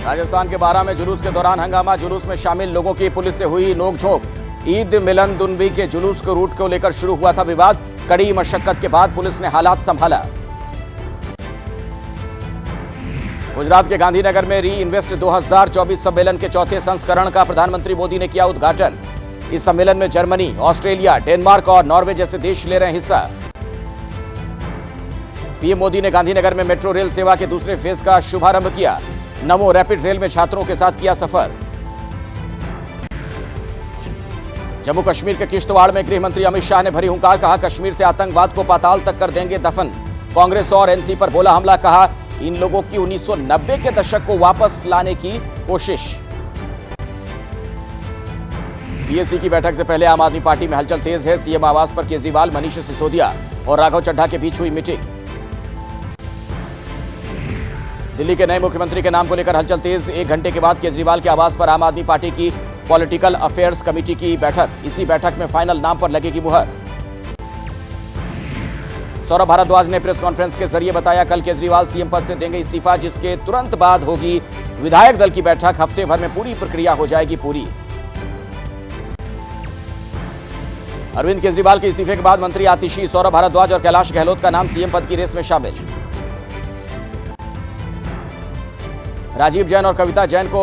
राजस्थान के बारां में जुलूस के दौरान हंगामा। जुलूस में शामिल लोगों की पुलिस से हुई नोकझोंक। ईद मिलन दुनबी के जुलूस के रूट को लेकर शुरू हुआ था विवाद। कड़ी मशक्कत के बाद पुलिस ने हालात संभाला। गुजरात के गांधीनगर में री इन्वेस्ट 2024 सम्मेलन के चौथे संस्करण का प्रधानमंत्री मोदी ने किया उद्घाटन। इस सम्मेलन में जर्मनी, ऑस्ट्रेलिया, डेनमार्क और नॉर्वे जैसे देश ले रहे हैं हिस्सा। पीएम मोदी ने गांधीनगर में मेट्रो रेल सेवा के दूसरे फेज का शुभारंभ किया। नमो रैपिड रेल में छात्रों के साथ किया सफर। जम्मू कश्मीर के किश्तवाड़ में गृह मंत्री अमित शाह ने भरी हुंकार। कहा, कश्मीर से आतंकवाद को पाताल तक कर देंगे दफन। कांग्रेस और एनसी पर बोला हमला। कहा, इन लोगों की 1990 के दशक को वापस लाने की कोशिश। बीएससी की बैठक से पहले आम आदमी पार्टी में हलचल तेज है। सीएम आवास पर केजरीवाल, मनीष सिसोदिया और राघव चड्ढा के बीच हुई मीटिंग। दिल्ली के नए मुख्यमंत्री के नाम को लेकर हलचल तेज। 1 घंटे के बाद केजरीवाल के आवास पर आम आदमी पार्टी की पॉलिटिकल अफेयर्स कमेटी की बैठक। इसी बैठक में फाइनल नाम पर लगेगी मुहर। सौरभ भारद्वाज ने प्रेस कॉन्फ्रेंस के जरिए बताया, कल केजरीवाल सीएम पद से देंगे इस्तीफा, जिसके तुरंत बाद होगी विधायक दल की बैठक। हफ्ते भर में पूरी प्रक्रिया हो जाएगी पूरी। अरविंद केजरीवाल के इस्तीफे के बाद मंत्री आतिशी, सौरभ भारद्वाज और कैलाश गहलोत का नाम सीएम पद की रेस में शामिल। राजीव जैन और कविता जैन को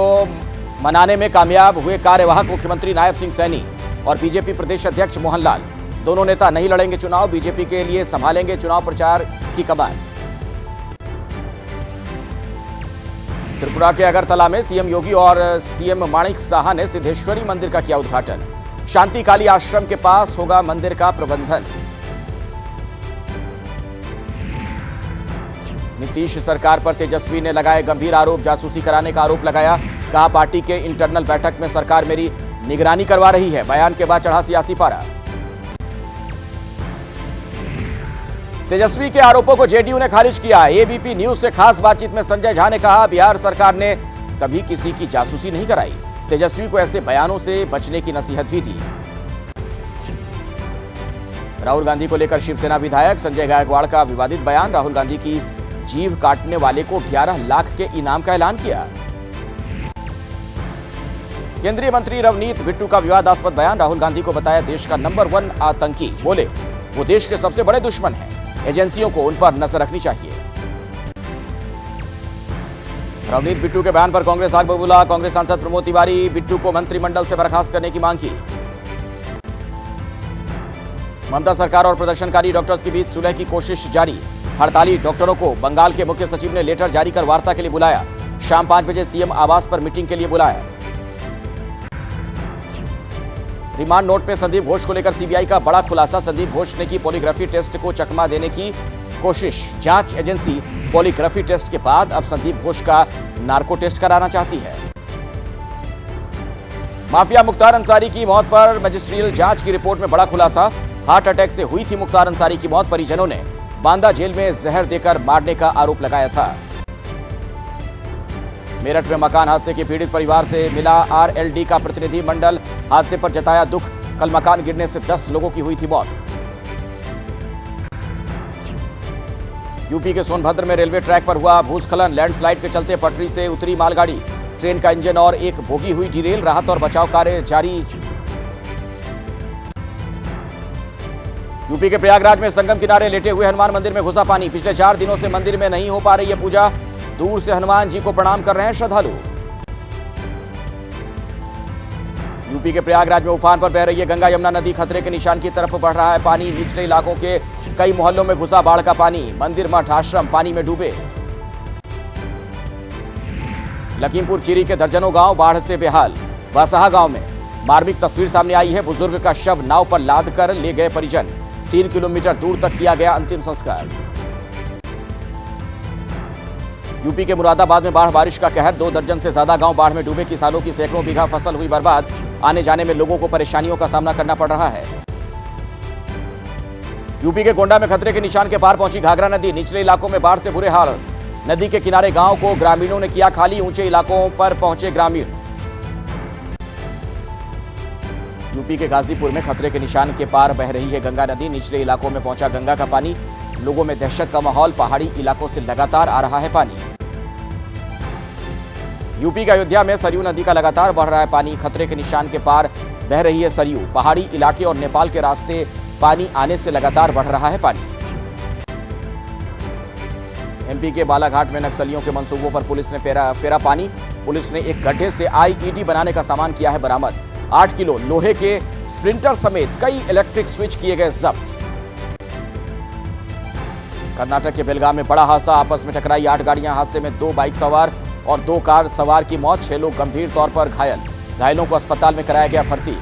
मनाने में कामयाब हुए कार्यवाहक मुख्यमंत्री नायब सिंह सैनी और बीजेपी प्रदेश अध्यक्ष मोहन लाल। दोनों नेता नहीं लड़ेंगे चुनाव, बीजेपी के लिए संभालेंगे चुनाव प्रचार की कमान। त्रिपुरा के अगरतला में सीएम योगी और सीएम माणिक साहा ने सिद्धेश्वरी मंदिर का किया उद्घाटन। शांति काली आश्रम के पास होगा मंदिर का प्रबंधन। नीतीश सरकार पर तेजस्वी ने लगाए गंभीर आरोप। जासूसी कराने का आरोप लगाया। कहा, पार्टी के इंटरनल बैठक में सरकार मेरी निगरानी करवा रही है। बयान के बाद चढ़ा सियासी पारा। तेजस्वी के आरोपों को जेडीयू ने खारिज किया। एबीपी न्यूज से खास बातचीत में संजय झा ने कहा, बिहार सरकार ने कभी किसी की जासूसी नहीं कराई। तेजस्वी को ऐसे बयानों से बचने की नसीहत भी दी। राहुल गांधी को लेकर शिवसेना विधायक संजय गायकवाड़ का विवादित बयान। राहुल गांधी की जीभ काटने वाले को 11 लाख के इनाम का ऐलान किया। केंद्रीय मंत्री रवनीत बिट्टू का विवादास्पद बयान। राहुल गांधी को बताया देश का नंबर 1 आतंकी। बोले, वो देश के सबसे बड़े दुश्मन हैं। एजेंसियों को उन पर नजर रखनी चाहिए। रवनीत बिट्टू के बयान पर कांग्रेस आग बबूला। कांग्रेस सांसद प्रमोद तिवारी बिट्टू को मंत्रिमंडल से बर्खास्त करने की मांग की। ममता सरकार और प्रदर्शनकारी डॉक्टर्स के बीच सुलह की कोशिश जारी। हड़ताली डॉक्टरों को बंगाल के मुख्य सचिव ने लेटर जारी कर वार्ता के लिए बुलाया। शाम 5 बजे सीएम आवास पर मीटिंग के लिए बुलाया। रिमांड नोट में संदीप घोष को लेकर सीबीआई का बड़ा खुलासा। संदीप घोष ने की पॉलीग्राफी टेस्ट को चकमा देने की कोशिश। जांच एजेंसी पॉलीग्राफी टेस्ट के बाद अब संदीप घोष का नार्को टेस्ट कराना चाहती है। माफिया मुख्तार अंसारी की मौत पर मजिस्ट्रियल जांच की रिपोर्ट में बड़ा खुलासा। हार्ट अटैक से हुई थी मुख्तार अंसारी की मौत। परिजनों ने बांदा जेल में जहर देकर मारने का आरोप लगाया था। मेरठ में मकान हादसे के पीड़ित परिवार से मिला आरएलडी का प्रतिनिधि मंडल। हादसे पर जताया दुख। कल मकान गिरने से 10 लोगों की हुई थी मौत। यूपी के सोनभद्र में रेलवे ट्रैक पर हुआ भूस्खलन। लैंडस्लाइड के चलते पटरी से उतरी मालगाड़ी। ट्रेन का इंजन और एक बोगी हुई डिरेल। राहत और बचाव कार्य जारी। यूपी के प्रयागराज में संगम किनारे लेटे हुए हनुमान मंदिर में घुसा पानी। पिछले 4 दिनों से मंदिर में नहीं हो पा रही है पूजा। दूर से हनुमान जी को प्रणाम कर रहे हैं श्रद्धालु। यूपी के प्रयागराज में उफान पर बह रही है गंगा यमुना नदी। खतरे के निशान की तरफ बढ़ रहा है पानी। निचले इलाकों के कई मोहल्लों में घुसा बाढ़ का पानी। मंदिर, मठ, आश्रम पानी में डूबे। लखीमपुर खीरी के दर्जनों गांव बाढ़ से बेहाल। बसहा गांव में मार्मिक तस्वीर सामने आई है। बुजुर्ग का शव नाव पर लाद कर ले गए परिजन। 3 किलोमीटर दूर तक किया गया अंतिम संस्कार। यूपी के मुरादाबाद में बाढ़ बारिश का कहर। 2 दर्जन से ज्यादा गांव बाढ़ में डूबे। किसानों की सैकड़ों बीघा फसल हुई बर्बाद। आने जाने में लोगों को परेशानियों का सामना करना पड़ रहा है। यूपी के गोंडा में खतरे के निशान के पार पहुंची घाघरा नदी। निचले इलाकों में बाढ़ से बुरे हाल। नदी के किनारे गांव को ग्रामीणों ने किया खाली। ऊंचे इलाकों पर पहुंचे ग्रामीण। यूपी के गाजीपुर में खतरे के निशान के पार बह रही है गंगा नदी। निचले इलाकों में पहुंचा गंगा का पानी। लोगों में दहशत का माहौल। पहाड़ी इलाकों से लगातार आ रहा है पानी। यूपी के अयोध्या में सरयू नदी का लगातार बढ़ रहा है पानी। खतरे के निशान के पार बह रही है सरयू। पहाड़ी इलाके और नेपाल के रास्ते पानी आने से लगातार बढ़ रहा है पानी। एमपी के बालाघाट में नक्सलियों के मंसूबों पर पुलिस ने फेरा पानी। पुलिस ने एक गड्ढे से आईईडी बनाने का सामान किया है बरामद। 8 किलो लोहे के स्प्लिंटर समेत कई इलेक्ट्रिक स्विच किए गए जब्त। कर्नाटक के बेलगाम में बड़ा हादसा, आपस में टकराई 8 गाड़ियां। हादसे में 2 बाइक सवार और 2 कार सवार की मौत, 6 लोग गंभीर तौर पर घायल। घायलों को अस्पताल में कराया गया भर्ती।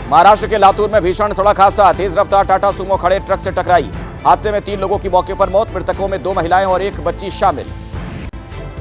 महाराष्ट्र के लातूर में भीषण सड़क हादसा, तेज रफ्तार टाटा सुमो खड़े ट्रक से टकराई। हादसे में 3 लोगों की मौके पर मौत, मृतकों में 2 महिलाएं और 1 बच्ची शामिल।